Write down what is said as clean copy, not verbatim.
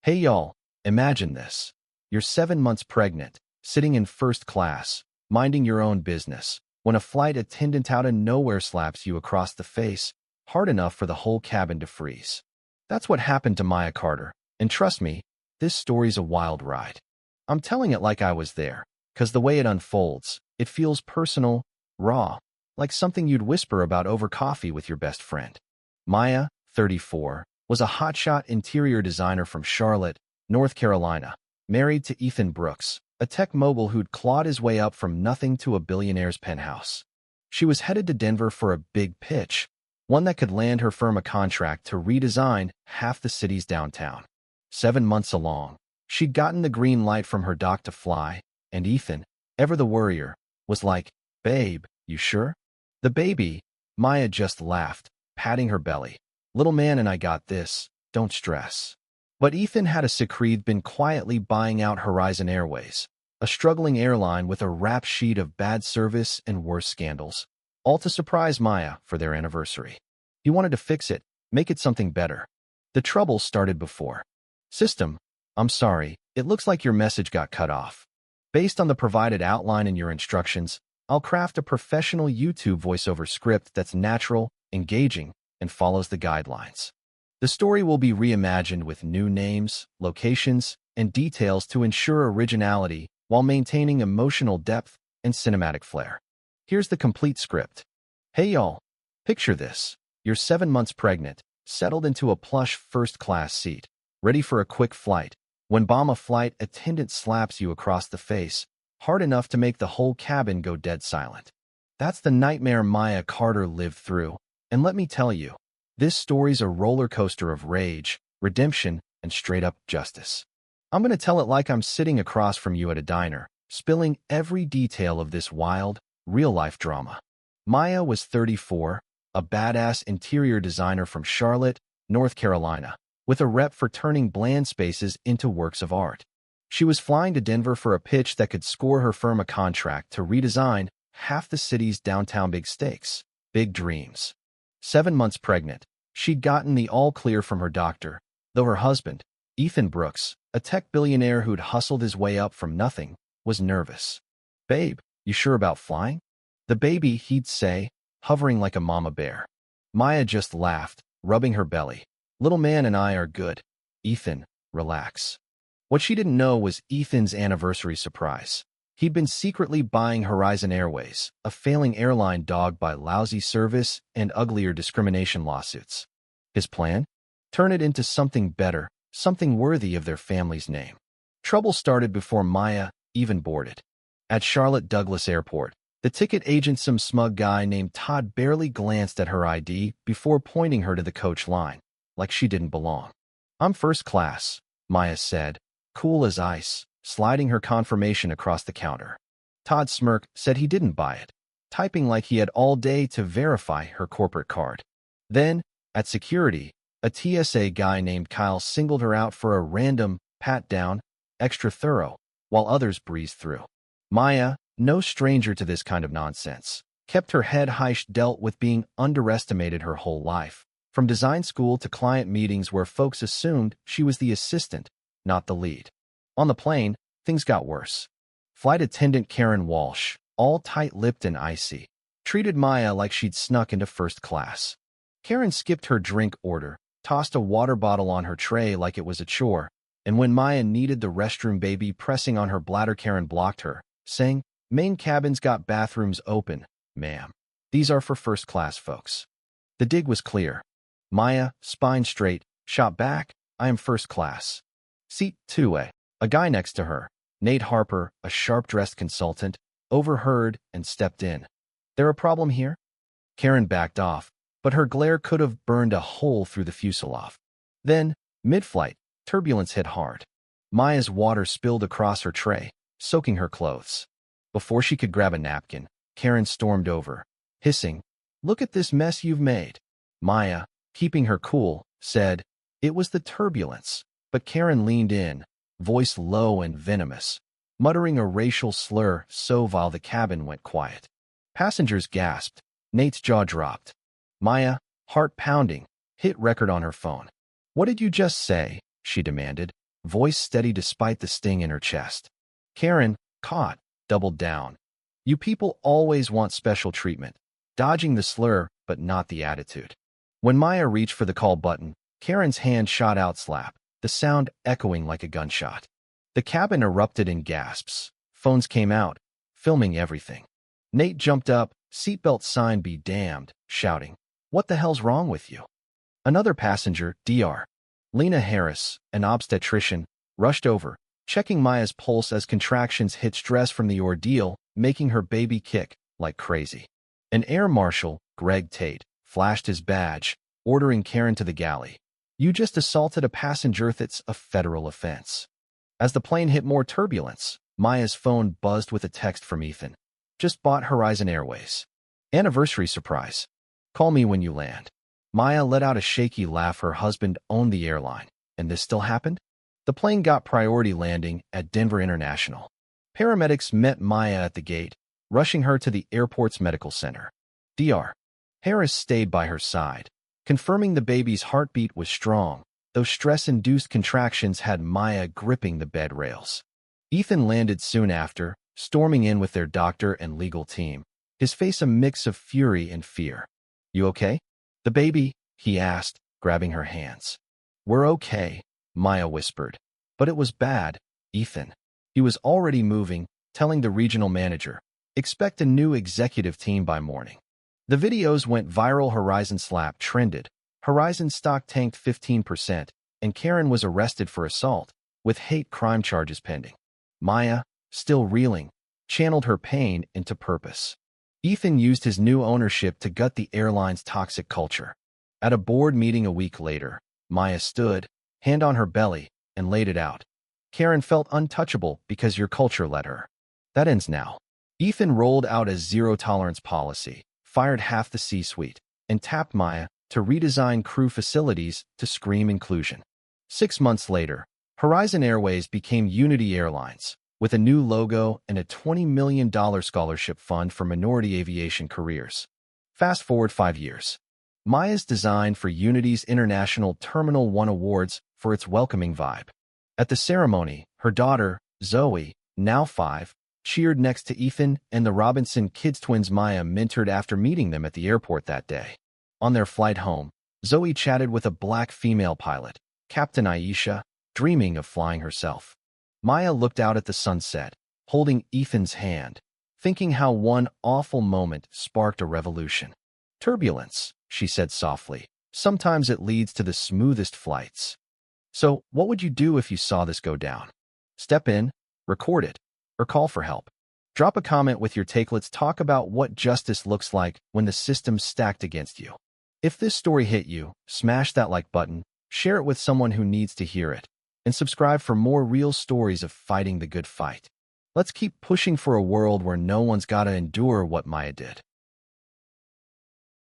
Hey y'all, imagine this. You're 7 months pregnant, sitting in first class, minding your own business, when a flight attendant out of nowhere slaps you across the face, hard enough for the whole cabin to freeze. That's what happened to Maya Carter, and trust me, this story's a wild ride. I'm telling it like I was there, because the way it unfolds, it feels personal, raw, like something you'd whisper about over coffee with your best friend. Maya, 34, was a hotshot interior designer from Charlotte, North Carolina, married to Ethan Brooks, a tech mogul who'd clawed his way up from nothing to a billionaire's penthouse. She was headed to Denver for a big pitch, one that could land her firm a contract to redesign half the city's downtown. 7 months along, she'd gotten the green light from her doc to fly, and Ethan, ever the worrier, was like, "Babe, you sure?" "The baby," Maya just laughed, patting her belly. "Little man and I got this, don't stress." But Ethan had a secret been quietly buying out Horizon Airways, a struggling airline with a rap sheet of bad service and worse scandals, all to surprise Maya for their anniversary. He wanted to fix it, make it something better. The trouble started before. "System, I'm sorry, it looks like your message got cut off. Based on the provided outline in your instructions, I'll craft a professional YouTube voiceover script that's natural, engaging, and follows the guidelines. The story will be reimagined with new names, locations, and details to ensure originality while maintaining emotional depth and cinematic flair. Here's the complete script. Hey y'all, picture this. You're 7 months pregnant, settled into a plush first-class seat, ready for a quick flight, when a flight attendant slaps you across the face, hard enough to make the whole cabin go dead silent. That's the nightmare Maya Carter lived through, and let me tell you, this story's a roller coaster of rage, redemption, and straight-up justice. I'm going to tell it like I'm sitting across from you at a diner, spilling every detail of this wild, real-life drama. Maya was 34, a badass interior designer from Charlotte, North Carolina, with a rep for turning bland spaces into works of art. She was flying to Denver for a pitch that could score her firm a contract to redesign half the city's downtown big stakes, big dreams. 7 months pregnant, she'd gotten the all-clear from her doctor, though her husband, Ethan Brooks, a tech billionaire who'd hustled his way up from nothing, was nervous. "Babe, you sure about flying?" "The baby," he'd say, hovering like a mama bear. Maya just laughed, rubbing her belly. "Little man and I are good. Ethan, relax." What she didn't know was Ethan's anniversary surprise. He'd been secretly buying Horizon Airways, a failing airline dogged by lousy service and uglier discrimination lawsuits. His plan? Turn it into something better, something worthy of their family's name. Trouble started before Maya even boarded. At Charlotte Douglas Airport, the ticket agent, some smug guy named Todd, barely glanced at her ID before pointing her to the coach line, like she didn't belong. "I'm first class," Maya said, cool as ice, sliding her confirmation across the counter. Todd smirked, said he didn't buy it, typing like he had all day to verify her corporate card. Then, at security, a TSA guy named Kyle singled her out for a random pat-down, extra thorough, while others breezed through. Maya, no stranger to this kind of nonsense, kept her head high. Dealt with being underestimated her whole life, from design school to client meetings where folks assumed she was the assistant, not the lead. On the plane, things got worse. Flight attendant Karen Walsh, all tight-lipped and icy, treated Maya like she'd snuck into first class. Karen skipped her drink order, tossed a water bottle on her tray like it was a chore, and when Maya needed the restroom, baby pressing on her bladder, Karen blocked her, saying, "Main cabin's got bathrooms open, ma'am. These are for first-class folks." The dig was clear. Maya, spine straight, shot back, "I am first class." Seat 2A. A guy next to her, Nate Harper, a sharp-dressed consultant, overheard and stepped in. "There a problem here?" Karen backed off, but her glare could have burned a hole through the fuselage. Then, mid-flight, turbulence hit hard. Maya's water spilled across her tray, soaking her clothes. Before she could grab a napkin, Karen stormed over, hissing, "Look at this mess you've made." Maya, keeping her cool, said, "It was the turbulence," but Karen leaned in, voice low and venomous, muttering a racial slur so vile the cabin went quiet. Passengers gasped. Nate's jaw dropped. Maya, heart pounding, hit record on her phone. "What did you just say?" she demanded. voice steady despite the sting in her chest. Karen, caught, doubled down. You people always want special treatment, dodging the slur, but not the attitude. When Maya reached for the call button, Karen's hand shot out slap, the sound echoing like a gunshot. The cabin erupted in gasps. Phones came out, filming everything. Nate jumped up, seatbelt sign be damned, shouting, "What the hell's wrong with you?" Another passenger, Dr. Lena Harris, an obstetrician, rushed over, checking Maya's pulse as contractions hit stress from the ordeal, making her baby kick like crazy. An air marshal, Greg Tate, flashed his badge, ordering Karen to the galley. "You just assaulted a passenger. That's a federal offense." As the plane hit more turbulence, Maya's phone buzzed with a text from Ethan. "Just bought Horizon Airways. Anniversary surprise. Call me when you land." Maya let out a shaky laugh. Her husband owned the airline, and this still happened? The plane got priority landing at Denver International. Paramedics met Maya at the gate, rushing her to the airport's medical center. Dr. Harris stayed by her side, confirming the baby's heartbeat was strong, though stress-induced contractions had Maya gripping the bed rails. Ethan landed soon after, storming in with their doctor and legal team, his face a mix of fury and fear. "You okay? The baby?" he asked, grabbing her hands. "We're okay," Maya whispered. "But it was bad, Ethan." He was already moving, telling the regional manager, "Expect a new executive team by morning." The videos went viral. Horizon slap trended. Horizon stock tanked 15%, and Karen was arrested for assault, with hate crime charges pending. Maya, still reeling, channeled her pain into purpose. Ethan used his new ownership to gut the airline's toxic culture. At a board meeting a week later, Maya stood, hand on her belly, and laid it out. "Karen felt untouchable because your culture let her. That ends now." Ethan rolled out a zero-tolerance policy, fired half the C-suite, and tapped Maya to redesign crew facilities to scream inclusion. 6 months later, Horizon Airways became Unity Airlines, with a new logo and a $20 million scholarship fund for minority aviation careers. Fast forward 5 years. Maya's design for Unity's International Terminal won awards for its welcoming vibe. At the ceremony, her daughter, Zoe, now 5, cheered next to Ethan and the Robinson kids twins Maya mentored after meeting them at the airport that day. On their flight home, Zoe chatted with a black female pilot, Captain Aisha, dreaming of flying herself. Maya looked out at the sunset, holding Ethan's hand, thinking how one awful moment sparked a revolution. "Turbulence," she said softly. "Sometimes it leads to the smoothest flights." So, what would you do if you saw this go down? Step in, record it, or call for help. Drop a comment with your take. Let's talk about what justice looks like when the system's stacked against you. If this story hit you, smash that like button, share it with someone who needs to hear it, and subscribe for more real stories of fighting the good fight. Let's keep pushing for a world where no one's gotta endure what Maya did.